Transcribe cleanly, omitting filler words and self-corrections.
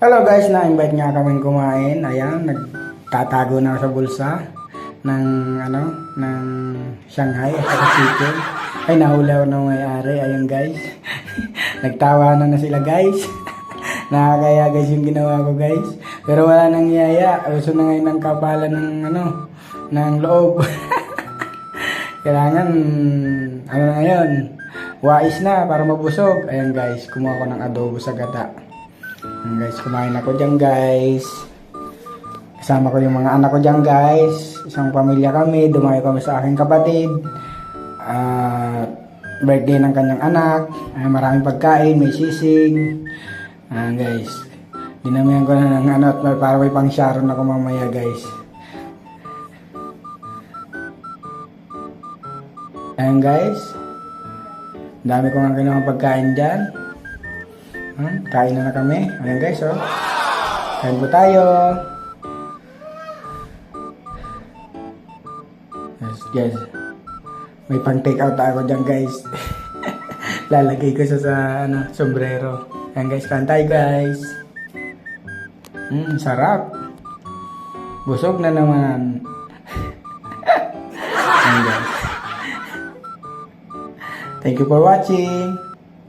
Hello guys, na-invite nga kaming kumain. Ayan, nagtatago na ako sa bulsa ng ng Shanghai at saka chicken. Ay, nahuli ako ng may-ari. Ayun guys. Nagtawanan na sila guys. Nakakaya guys yung ginawa ko guys. Pero wala nang yaya. Uso na ngayon ng kapalan ng loob. Kailangan, na ngayon, wais na para mabusog. Ayan guys, kumuha ko ng adobo sa gata. Ayan guys, kumain ako dyan guys. Kasama ko yung mga anak ko dyan guys. Isang pamilya kami, dumayo kami sa aking kapatid. Birthday ng kanyang anak. Maraming pagkain, may sisig. Ayan guys, dinamihan ko na ng at para may pang Sharon ako mamaya guys. Ayan guys, dami ko nga kinuha pagkain dyan. Kain na kami. Ayan guys, oh. Kain po tayo. Yes, guys. May pang take out ako dyan guys. Lalagay ko sa sombrero. Ayan guys, kain tayo guys. Sarap. Busog na naman. Ayan guys. Thank you for watching.